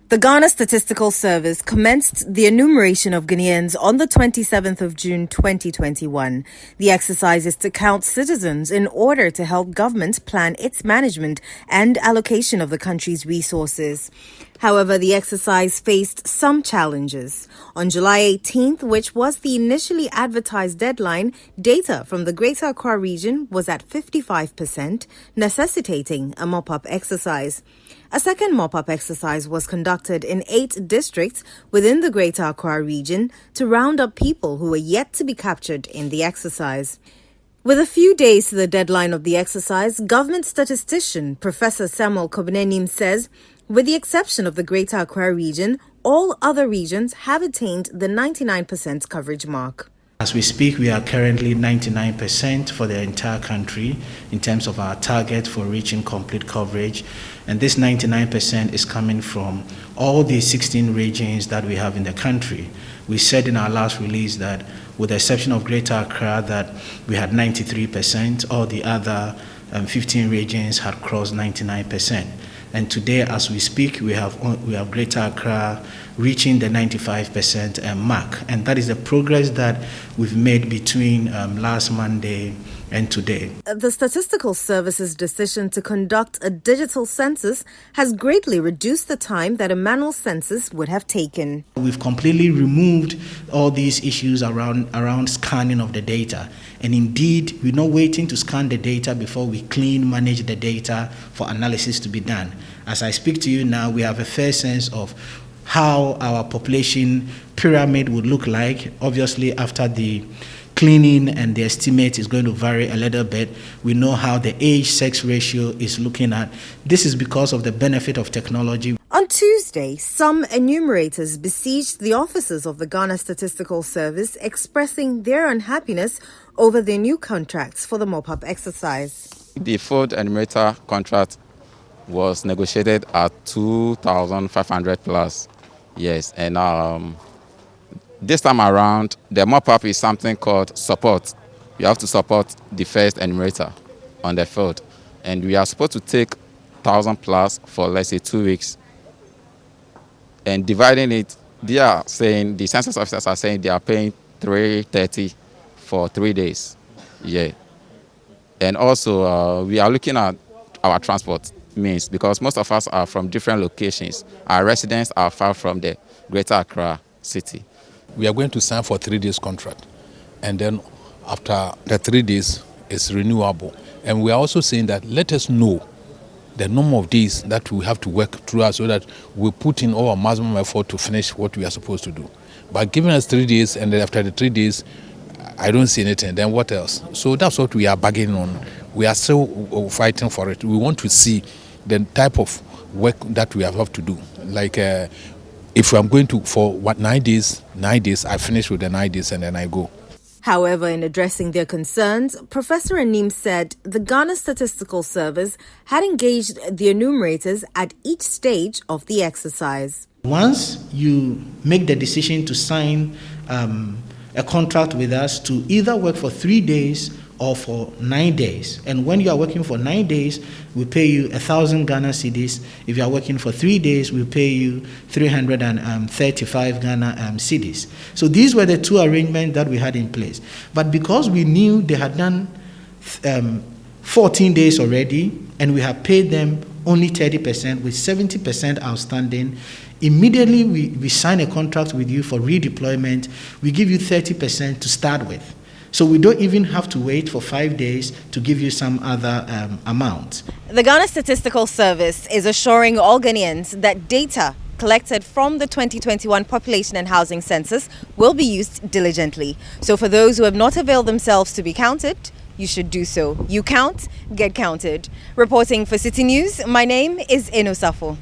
The Ghana Statistical Service commenced the enumeration of Ghanaians on the 27th of June 2021. The exercise is to count citizens in order to help government plan its management and allocation of the country's resources. However, the exercise faced some challenges. On July 18th, which was the initially advertised deadline, data from the Greater Accra region was at 55%, necessitating a mop-up exercise. A second mop-up exercise was conducted in 8 districts within the Greater Accra region to round up people who were yet to be captured in the exercise. With a few days to the deadline of the exercise, government statistician Professor Samuel Kobenenim says, with the exception of the Greater Accra region, all other regions have attained the 99% coverage mark. As we speak, we are currently 99% for the entire country in terms of our target for reaching complete coverage. And this 99% is coming from all the 16 regions that we have in the country. We said in our last release that with the exception of Greater Accra that we had 93%, all the other 15 regions had crossed 99%. And today, as we speak, we have Greater Accra reaching the 95% mark. And that is the progress that we've made between last Monday and today. The Statistical Service's decision to conduct a digital census has greatly reduced the time that a manual census would have taken. We've completely removed all these issues around scanning of the data. And indeed, we're not waiting to scan the data before we manage the data for analysis to be done. As I speak to you now, we have a fair sense of how our population pyramid would look like. Obviously, after the cleaning, and the estimate is going to vary a little bit. We know how the age-sex ratio is looking at. This is because of the benefit of technology. On Tuesday, some enumerators besieged the offices of the Ghana Statistical Service, expressing their unhappiness over their new contracts for the mop-up exercise. The fourth enumerator contract was negotiated at 2,500 plus. Yes, and this time around, the mop-up is something called support. You have to support the first enumerator on the field. And we are supposed to take 1,000 plus for, let's say, 2 weeks. And dividing it, they are saying, the census officers are saying they are paying 330 for 3 days. Yeah. And also, we are looking at our transport means because most of us are from different locations. Our residents are far from the Greater Accra city. We are going to sign for 3 days contract, and then after the 3 days, it's renewable. And we are also saying that let us know the number of days that we have to work through so that we put in our maximum effort to finish what we are supposed to do. But giving us 3 days, and then after the 3 days, I don't see anything, then what else? So that's what we are bargaining on. We are still fighting for it. We want to see the type of work that we have to do. Like if I'm going to, for 9 days, I finish with the 9 days and then I go. However, in addressing their concerns, Professor Anim said the Ghana Statistical Service had engaged the enumerators at each stage of the exercise. Once you make the decision to sign a contract with us to either work for 3 days or for 9 days. And when you are working for 9 days, we pay you 1,000 Ghana cedis. If you are working for 3 days, we pay you 335 Ghana cedis. So these were the two arrangements that we had in place. But because we knew they had done 14 days already, and we have paid them only 30% with 70% outstanding, immediately we sign a contract with you for redeployment. We give you 30% to start with. So we don't even have to wait for 5 days to give you some other amount. The Ghana Statistical Service is assuring all Ghanaians that data collected from the 2021 Population and Housing Census will be used diligently. So for those who have not availed themselves to be counted, you should do so. You count, get counted. Reporting for Citi News, my name is Eno Safo.